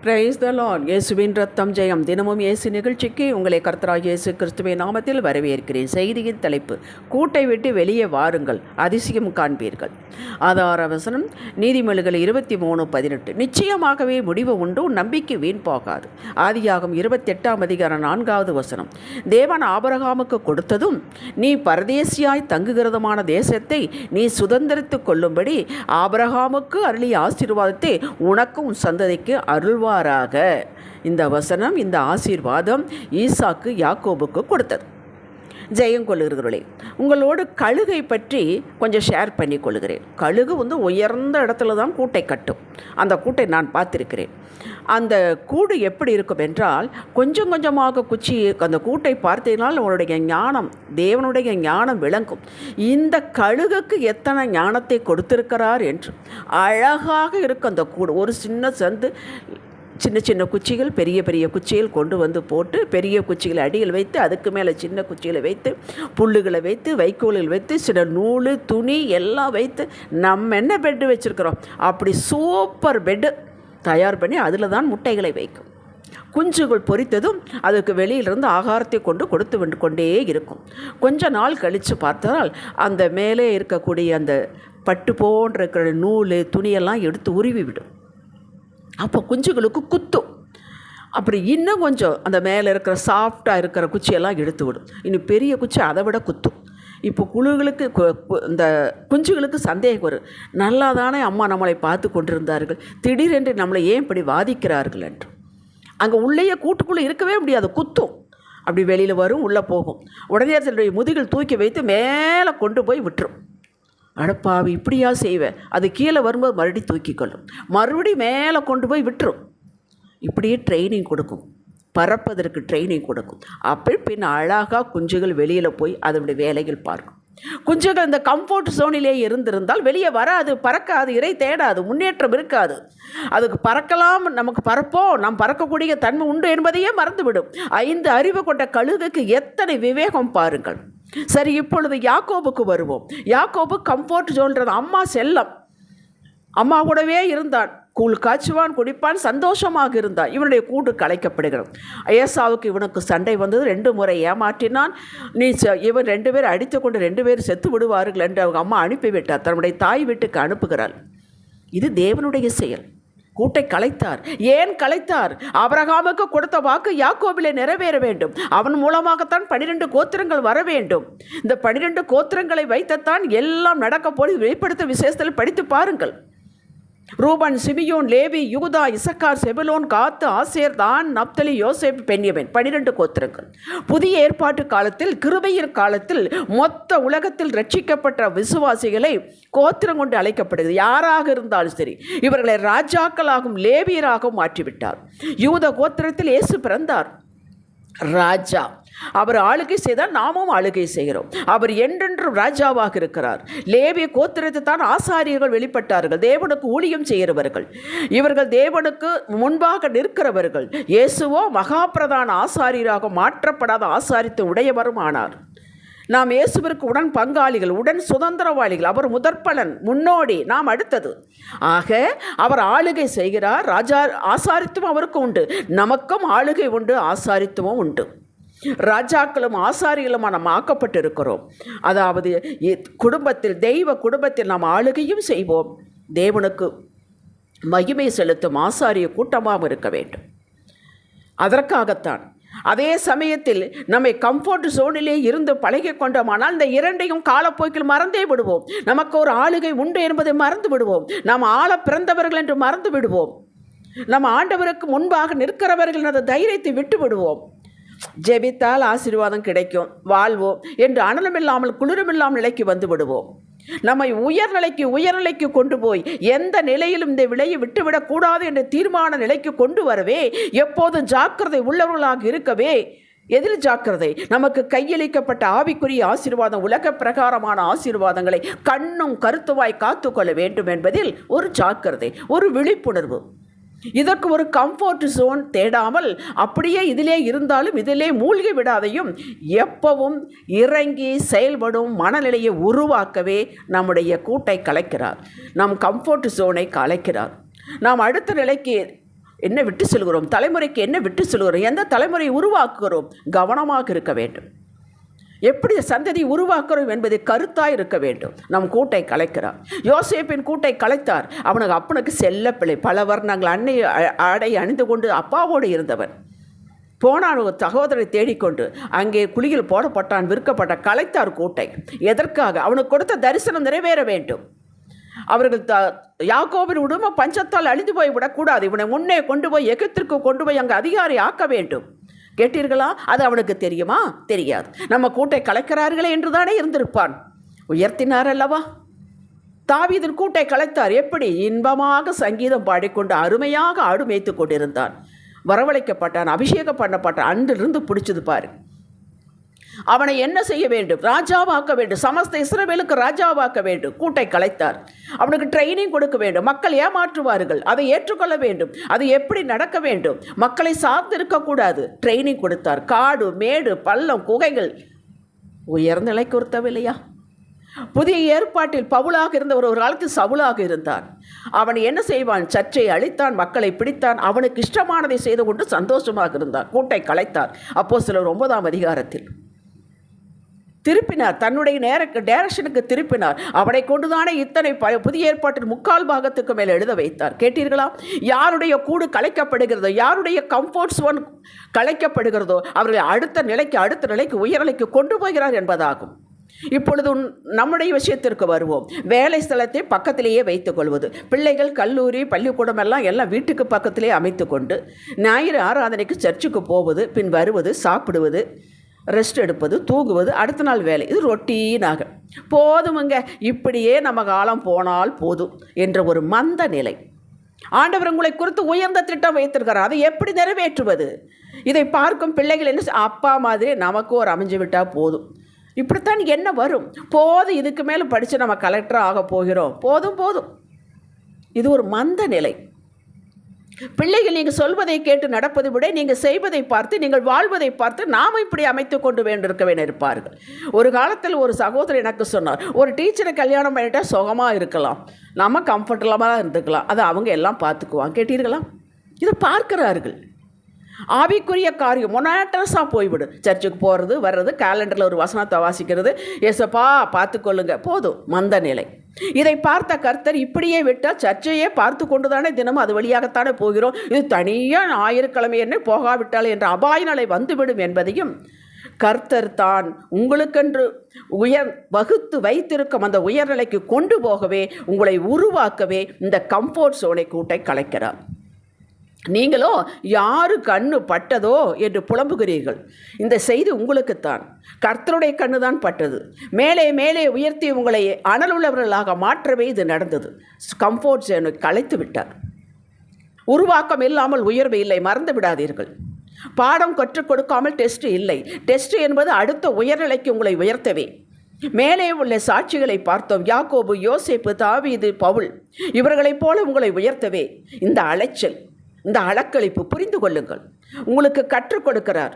Praise the Lord. இயேசுவின் ரத்தம் ஜெயம். தினமும் இயேசு நிகழ்ச்சிக்கு உங்களை கர்த்தராகிய இயேசு கிறிஸ்துவின் நாமத்தில் வரவேற்கிறேன். செய்தியின் தலைப்பு: கூட்டை விட்டு வெளியே வாருங்கள், அதிசயம் காண்பீர்கள். ஆதார வசனம் நீதிமொழிகள் 23:18. நிச்சயமாகவே முடிவு உண்டு, நம்பிக்கை வீண் போகாது. ஆதியாகமம் 28 வசனம். தேவன் ஆபிரகாமுக்கு கொடுத்ததும் நீ பரதேசியாய் தங்குகிறதுமான தேசத்தை நீ சுதந்திரித்துக் கொள்ளும்படி ஆபிரகாமுக்கு அருளிய ஆசீர்வாதத்தை உனக்கும் உன் சந்ததிக்கு அருள்வாராக. இந்த வசனம், இந்த ஆசீர்வாதம் ஈசாக்கு யாக்கோபுக்கு கொடுத்தது. ஜெயம் கொள்ளுகிறவர்களே, உங்களோடு கழுகை பற்றி கொஞ்சம் ஷேர் பண்ணி கொள்கிறேன். கழுகு உயர்ந்த இடத்துல தான் கூட்டை கட்டும். அந்த கூட்டை நான் பார்த்திருக்கிறேன். அந்த கூடு எப்படி இருக்கும் என்றால், கொஞ்சம் கொஞ்சமாக அந்த கூட்டை பார்த்தீங்கனால் உங்களுடைய ஞானம், தேவனுடைய ஞானம் விளங்கும். இந்த கழுகுக்கு எத்தனை ஞானத்தை கொடுத்திருக்கிறார் என்று. அழகாக இருக்கும் அந்த கூடு. ஒரு சின்ன சந்து, சின்ன சின்ன குச்சிகள், பெரிய பெரிய குச்சிகள் கொண்டு வந்து போட்டு, பெரிய குச்சிகளை அடியில் வைத்து, அதுக்கு மேலே சின்ன குச்சிகளை வைத்து, புல்லுகளை வைத்து, வைக்கோல்கள் வைத்து, சில நூல், துணி எல்லாம் வைத்து நம்ம என்ன பெட்டு வச்சுருக்கிறோம், அப்படி சூப்பர் பெட்டு தயார் பண்ணி அதில் தான் முட்டைகளை வைக்கும். குஞ்சுகள் பொரித்ததும் அதுக்கு வெளியிலிருந்து ஆகாரத்தை கொடுத்து கொண்டே இருக்கும். கொஞ்ச நாள் கழித்து பார்த்தால் அந்த மேலே இருக்கக்கூடிய அந்த பட்டு போன்ற இருக்கிற நூல், துணியெல்லாம் எடுத்து உருவி விடும். அப்போ குஞ்சுகளுக்கு குத்தும். அப்படி இன்னும் கொஞ்சம் அந்த மேலே இருக்கிற சாஃப்டாக இருக்கிற குச்சியெல்லாம் எடுத்து விடும். இன்னும் பெரிய குச்சி அதை விட குத்தும். இப்போ இந்த குஞ்சுகளுக்கு சந்தேகம் வரும், நல்லா தானே அம்மா நம்மளை பார்த்து கொண்டிருந்தார்கள், திடீரென்று நம்மளை ஏன் இப்படி வாதிக்கிறார்கள் என்று. அங்கே உள்ளேயே கூட்டுக்குள்ளே இருக்கவே முடியாது, குத்தும். அப்படி வெளியில் வரும், உள்ளே போகும். உடனே அதனுடைய முதுகில் தூக்கி வைத்து மேலே கொண்டு போய் விட்டுரும். அடப்பாவி, இப்படியா செய்வேன். அது கீழே வரும்போது மறுபடியும் தூக்கிக்கொள்ளும், மறுபடியும் மேலே கொண்டு போய் விட்டுரும். இப்படியே ட்ரைனிங் கொடுக்கும், பறப்பதற்கு ட்ரைனிங் கொடுக்கும். அப்படி பின் அழகாக குஞ்சுகள் வெளியில் போய் அதனுடைய வேலைகள் பார்க்கும். குஞ்சுகள் இந்த கம்ஃபர்ட் ஜோனிலே இருந்திருந்தால் வெளியே வராது, பறக்காது, இறை தேடாது, முன்னேற்றம் இருக்காது. அதுக்கு பறக்கலாம், நமக்கு பறப்போம், நாம் பறக்கக்கூடிய தன்மை உண்டு என்பதையே மறந்துவிடும். 5 அறிவு கொண்ட கழுகுக்கு எத்தனை விவேகம் பாருங்கள். சரி, இப்பொழுது யாக்கோபுக்கு வருவோம். யாக்கோபு கம்ஃபர்ட் ஜோன்றது. அம்மா செல்லம், அம்மா கூடவே இருந்தான். கூழ் காய்ச்சுவான், குடிப்பான், சந்தோஷமாக இருந்தான். இவனுடைய கூடு கலைக்கப்படுகிறது. ஏசாவுக்கு இவனுக்கு சண்டை வந்தது. 2 முறை ஏமாற்றினான். இவன் 2 பேர் அடித்து கொண்டு 2 பேர் செத்து விடுவார்கள் என்று அவங்க அம்மா அனுப்பிவிட்டார். தன்னுடைய தாய் வீட்டுக்கு அனுப்புகிறாள். இது தேவனுடைய செயல். கூட்டை கலைத்தார். ஏன் கலைத்தார்? ஆபிரகாமுக்கு கொடுத்த வாக்கு யாக்கோபிலே நிறைவேற வேண்டும். அவன் மூலமாகத்தான் 12 கோத்திரங்கள் வர வேண்டும். இந்த 12 கோத்திரங்களை வைத்தத்தான் எல்லாம் நடக்க போய் வெளிப்படுத்த விசேஷத்தில் படித்து பாருங்கள். ரூபன், சிமியோன், லேவி, யூதா, இசக்கார், செபுலோன், காத்து, ஆசேர், தான், நப்தலி, யோசேப்பு, பென்யமீன், 12 கோத்திரங்கள். புதிய ஏற்பாட்டு காலத்தில், கிருபையின் காலத்தில் மொத்த உலகத்தில் ரட்சிக்கப்பட்ட விசுவாசிகளை கோத்திரம் கொண்டு அழைக்கப்படுகிறது. யாராக இருந்தாலும் சரி, இவர்களை ராஜாக்களாகவும் லேவியராகவும் மாற்றிவிட்டார். யூத கோத்திரத்தில் இயேசு பிறந்தார், ராஜா. அவர் ஆளுகை செய்தால் நாமும் ஆளுகை செய்கிறோம். அவர் என்றென்றும் ராஜாவாக இருக்கிறார். லேவிய கோத்திரத்தை தான் ஆசாரியர்கள் வெளிப்பட்டார்கள், தேவனுக்கு ஊழியம் செய்கிறவர்கள். இவர்கள் தேவனுக்கு முன்பாக நிற்கிறவர்கள். இயேசுவோ மகாபிரதான ஆசாரியராக மாற்றப்படாத ஆசாரித்து உடையவரும் ஆனார். நாம் இயேசுவிற்கு உடன் பங்காளிகள், உடன் சுதந்திரவாளிகள். அவர் முதற்பலன், முன்னோடி, நாம் அடுத்தது. ஆக அவர் ஆளுகை செய்கிறார். ஆசாரித்துவம் அவருக்கு உண்டு, நமக்கும் ஆளுகை உண்டு, ஆசாரித்துவம் உண்டு. ராஜாக்களும் ஆசாரிகளும் நாம் ஆக்கப்பட்டு இருக்கிறோம். அதாவது குடும்பத்தில், தெய்வ குடும்பத்தில் நாம் ஆளுகையும் செய்வோம். தேவனுக்கு மகிமை செலுத்தும் ஆசாரிய கூட்டமாக இருக்க வேண்டும். அதற்காகத்தான். அதே சமயத்தில் நம்மை கம்ஃபர்ட் ஜோனிலே இருந்து பழகி கொண்டோமானால் இந்த 2ஐயும் காலப்போக்கில் மறந்தே விடுவோம். நமக்கு ஒரு ஆளுகை உண்டு என்பதை மறந்து விடுவோம். நாம் ஆள பிறந்தவர்கள் என்று மறந்து விடுவோம். நம்ம ஆண்டவருக்கு முன்பாக நிற்கிறவர்கள் அந்த தைரியத்தை விட்டு விடுவோம். ஜெபித்தால் ஆசீர்வாதம் கிடைக்கும், வாழ்வோம் என்று அனலமில்லாமல் குளிரமில்லாமல் நிலைக்கு வந்து விடுவோம். நம்மை உயர்நிலைக்கு கொண்டு போய் எந்த நிலையிலும் இந்த விலையை விட்டுவிடக்கூடாது என்ற தீர்மான நிலைக்கு கொண்டு வரவே எப்போதும் ஜாக்கிரதை உள்ளவர்களாக இருக்கவே. எதில் ஜாக்கிரதை? நமக்கு கையளிக்கப்பட்ட ஆவிக்குரிய ஆசீர்வாதம், உலக பிரகாரமான ஆசீர்வாதங்களை கண்ணும் கருத்துவாய் காத்துக்கொள்ள வேண்டும் என்பதில் ஒரு ஜாக்கிரதை, ஒரு விழிப்புணர்வு. இதற்கு ஒரு கம்ஃபர்ட் ஜோன் தேடாமல் அப்படியே இதிலே இருந்தாலும் இதிலே மூழ்கி விடாதையும் எப்பவும் இறங்கி செயல்படும் மனநிலையை உருவாக்கவே நம்முடைய கூட்டை கலைக்கிறார். நம் கம்ஃபர்ட் ஜோனை கலைக்கிறார். நாம் அடுத்த நிலைக்கு என்ன விட்டு செல்கிறோம், தலைமுறைக்கு என்ன விட்டு செல்கிறோம், எந்த தலைமுறையை உருவாக்குகிறோம், கவனமாக இருக்க வேண்டும். எப்படி சந்ததி உருவாக்குறோம் என்பதை கருத்தாய் இருக்க வேண்டும். நம் கூட்டை கலைக்கிறார். யோசேப்பின் கூட்டை கலைத்தார். அவனுக்கு அப்பனுக்கு செல்ல பிள்ளை, பல வர்ணங்கள் அன்னை ஆடை அணிந்து கொண்டு அப்பாவோடு இருந்தவன். போனான் ஒரு சகோதரை தேடிக்கொண்டு, அங்கே குழியில் போடப்பட்டான், விற்கப்பட்ட. கலைத்தார் கூட்டை. எதற்காக? அவனுக்கு கொடுத்த தரிசனம் நிறைவேற வேண்டும். அவர்கள் யாக்கோபின் உடுமை பஞ்சத்தால் அழிந்து போய் விடக்கூடாது. இவனை முன்னே கொண்டு போய் எகிப்திற்கு கொண்டு போய் அங்கே அதிகாரி ஆக்க வேண்டும். கேட்டீர்களா? அது அவனுக்கு தெரியுமா? தெரியாது. நம்ம கூட்டை கலைக்கிறார்களே என்று தானே இருந்திருப்பான். உயர்த்தினார் அல்லவா? தாவீதின் கூட்டை கலைத்தார். எப்படி? இன்பமாக சங்கீதம் பாடிக்கொண்டு அருமையாக ஆடு மேய்த்து கொண்டிருந்தான். வரவழைக்கப்பட்டான், அபிஷேகம் பண்ணப்பட்டான். அன்றிலிருந்து பிடிச்சது பாரு. அவனை என்ன செய்ய வேண்டும்? ராஜாவாக்க வேண்டும். சமஸ்த இஸ்ரவேலுக்கு ராஜாவாக்க வேண்டும். கூட்டை கலைத்தார். அவனுக்கு ட்ரைனிங் கொடுக்க வேண்டும். மக்கள் ஏமாற்றுவார்கள், அதை ஏற்றுக்கொள்ள வேண்டும். அது எப்படி நடக்க வேண்டும்? மக்களை சார்ந்து இருக்கக்கூடாது. ட்ரைனிங் கொடுத்தார். காடு, மேடு, பள்ளம், குகைகள், உயர்ந்த நிலைக்கு உறுத்தவில்லையா? புதிய ஏற்பாட்டில் பவுலாக இருந்தவர் ஒரு காலத்தில் சவுலாக இருந்தான். அவன் என்ன செய்வான்? சர்ச்சை அழித்தான், மக்களை பிடித்தான், அவனுக்கு இஷ்டமானதை செய்து கொண்டு சந்தோஷமாக இருந்தான். கூட்டை கலைத்தார். அப்போஸ்தலர் 9ஆம் அதிகாரத்தில் திருப்பினார். தன்னுடைய டைரக்ஷனுக்கு திருப்பினார். அவனை கொண்டுதானே இத்தனை புதிய ஏற்பாட்டில் 3/4 பாகத்துக்கு மேலே எழுத வைத்தார். கேட்டீர்களா? யாருடைய கூடு கலைக்கப்படுகிறதோ, யாருடைய கம்ஃபர்ட் ஜோன் கலைக்கப்படுகிறதோ, அவர்களை அடுத்த நிலைக்கு உயர்நிலைக்கு கொண்டு போகிறார் என்பதாகும். இப்பொழுது நம்முடைய விஷயத்திற்கு வருவோம். வேலை ஸ்தலத்தை பக்கத்திலேயே வைத்துக் கொள்வது. பிள்ளைகள் கல்லூரி பள்ளிக்கூடம் எல்லாம் வீட்டுக்கு பக்கத்திலே அமைத்து கொண்டு ஞாயிறு ஆராதனைக்கு சர்ச்சுக்கு போவது, பின் வருவது, சாப்பிடுவது, ரெஸ்ட் எடுப்பது, தூங்குவது, அடுத்த நாள் வேலை. இது ரொட்டீனாக போதுமுங்க. இப்படியே நம்ம காலம் போனால் போதும் என்ற ஒரு மந்த நிலை. ஆண்டவர் உங்களை குறித்து உயர்ந்த திட்டம் வைத்திருக்கிறார். அதை எப்படி நிறைவேற்றுவது? இதை பார்க்கும் பிள்ளைகள் என்ன, அப்பா மாதிரி நமக்கு ஒரு அமைஞ்சு விட்டால் போதும். இப்படித்தான் என்ன வரும்? போதும், இதுக்கு மேலே படித்து நம்ம கலெக்டர் ஆக போகிறோம், போதும். இது ஒரு மந்த நிலை. பிள்ளைகள் நீங்கள் சொல்வதை கேட்டு நடப்பதை விட நீங்கள் செய்வதை பார்த்து, நீங்கள் வாழ்வதை பார்த்து நாம் இப்படி அமைத்து கொண்டு இருப்பார்கள். ஒரு காலத்தில் ஒரு சகோதரர் எனக்கு சொன்னார், ஒரு டீச்சரை கல்யாணம் பண்ணிட்டால் சுகமாக இருக்கலாம், நம்ம கம்ஃபர்டபுளாக இருந்துக்கலாம், அதை அவங்க எல்லாம் பார்த்துக்குவாங்க. கேட்டீர்களா? இதை பார்க்கிறார்கள். ஆவிக்குரிய காரியம் மொனாட்டஸாக போய்விடும். சர்ச்சுக்கு போகிறது வர்றது, கேலண்டரில் ஒரு வசனத்தை வாசிக்கிறது, ஏசப்பா பார்த்துக்கொள்ளுங்க, போதும். மந்த நிலை. இதை பார்த்த கர்த்தர் இப்படியே விட்டால் சர்ச்சையே பார்த்து கொண்டு தானே தினமும் அது வழியாகத்தானே போகிறோம், இது தனியாக ஞாயிற்றுக்கிழமை என்ன போகாவிட்டால் என்ற அபாய நிலை வந்துவிடும் என்பதையும் கர்த்தர் தான் உங்களுக்கென்று வகுத்து வைத்திருக்கும் அந்த உயர்நிலைக்கு கொண்டு போகவே, உங்களை உருவாக்கவே இந்த கம்ஃபோர்ட் சோனை கூட்டை கலைக்கிறார். நீங்களோ யாரு கண்ணு பட்டதோ என்று புலம்புகிறீர்கள். இந்த செய்தி உங்களுக்குத்தான். கர்த்தருடைய கண்ணு தான் பட்டது. மேலே மேலே உயர்த்தி உங்களை அனலுள்ளவர்களாக மாற்றவே இது நடந்தது. கம்ஃபோர்ட் ஜோனை கலைத்து விட்டார். உருவாக்கம் இல்லாமல் உயர்வு இல்லை, மறந்து விடாதீர்கள். பாடம் கற்றுக் கொடுக்காமல் டெஸ்ட் இல்லை. டெஸ்ட் என்பது அடுத்த உயர்நிலைக்கு உங்களை உயர்த்தவே. மேலே உள்ள சாட்சிகளை பார்த்தோம். யாக்கோபு, யோசேப்பு, தாவீது, பவுல், இவர்களைப் போல உங்களை உயர்த்தவே இந்த அலைச்சல், இந்த அலக்களிப்பு. புரிந்து கொள்ளுங்கள். உங்களுக்கு கற்றுக் கொடுக்கிறார்.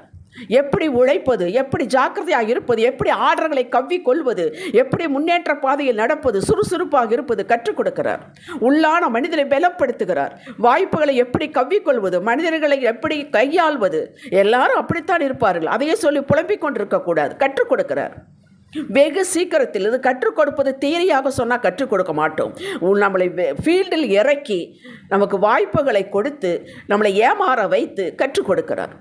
எப்படி உழைப்பது, எப்படி ஜாக்கிரதையாக இருப்பது, எப்படி ஆர்டர்களை கவ்விக்கொள்வது, எப்படி முன்னேற்ற பாதையில் நடப்பது, சுறுசுறுப்பாக இருப்பது கற்றுக் கொடுக்கிறார். உள்ளான மனிதனை பலப்படுத்துகிறார். வாய்ப்புகளை எப்படி கவ்விக்கொள்வது, மனிதர்களை எப்படி கையாள்வது, எல்லாரும் அப்படித்தான் இருப்பார்கள். அதையே சொல்லி புலம்பிக் கொண்டிருக்கக்கூடாது. கற்றுக் கொடுக்கிறார். வெகு சீக்கிரத்தில். இது கற்றுக் கொடுப்பது தியரியாக சொன்னால் கற்றுக் கொடுக்க மாட்டோம். நம்மளை ஃபீல்டில் இறக்கி நமக்கு வாய்ப்புகளை கொடுத்து நம்மளை ஏமாற வைத்து கற்றுக் கொடுக்கிறார்.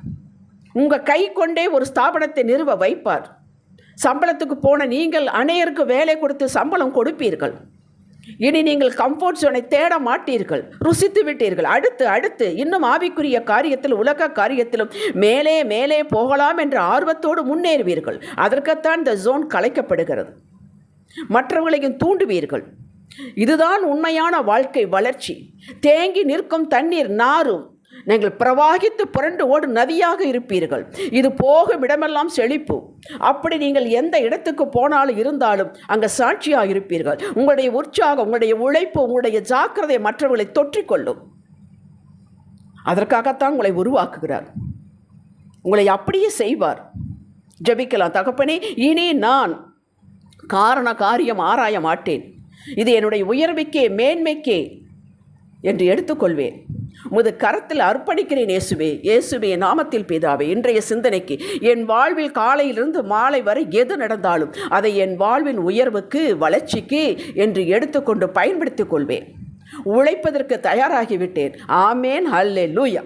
உங்கள் கை கொண்டே ஒரு ஸ்தாபனத்தை நிறுவ வைப்பார். சம்பளத்துக்கு போன நீங்கள் அநேகருக்கு வேலை கொடுத்து சம்பளம் கொடுப்பீர்கள். இனி நீங்கள் கம்ஃபோர்ட் ஜோனை தேட மாட்டீர்கள். ருசித்து விட்டீர்கள். அடுத்து இன்னும் ஆவிக்குரிய காரியத்தில், உலக காரியத்திலும் மேலே மேலே போகலாம் என்ற ஆர்வத்தோடு முன்னேறுவீர்கள். அதற்குத்தான் இந்த ஜோன் கலைக்கப்படுகிறது. மற்றவர்களையும் தூண்டுவீர்கள். இதுதான் உண்மையான வாழ்க்கை வளர்ச்சி. தேங்கி நிற்கும் தண்ணீர் நாரும். நீங்கள் பிரவாகித்து புரண்டு ஓடும் நதியாக இருப்பீர்கள். இது போகும் இடமெல்லாம் செழிப்பு. அப்படி நீங்கள் எந்த இடத்துக்கு போனாலும் இருந்தாலும் அங்கே சாட்சியாக இருப்பீர்கள். உங்களுடைய உற்சாகம், உங்களுடைய உழைப்பு, உங்களுடைய ஜாக்கிரதை மற்றவர்களை தொற்றிக்கொள்ளும். அதற்காகத்தான் உங்களை உருவாக்குகிறார். உங்களை அப்படியே செய்வார். ஜெபிக்கலாம். தகப்பனே, இனி நான் காரியம் ஆராய மாட்டேன். இது என்னுடைய உயர்வுக்கே மேன்மைக்கே என்று எடுத்துக்கொள்வேன். உமது கரத்தில் அர்ப்பணிக்கிறேன் இயேசுவே. இயேசுவே நாமத்தில் பிதாவே, இன்றைய சிந்தனைக்கு என் வாழ்வில் காலையிலிருந்து மாலை வரை எது நடந்தாலும் அதை என் வாழ்வின் உயர்வுக்கு, வளர்ச்சிக்கு என்று எடுத்துக்கொண்டு பயன்படுத்திக் கொள்வேன். உழைப்பதற்கு தயாராகிவிட்டேன். ஆமேன். அல்லேலூயா.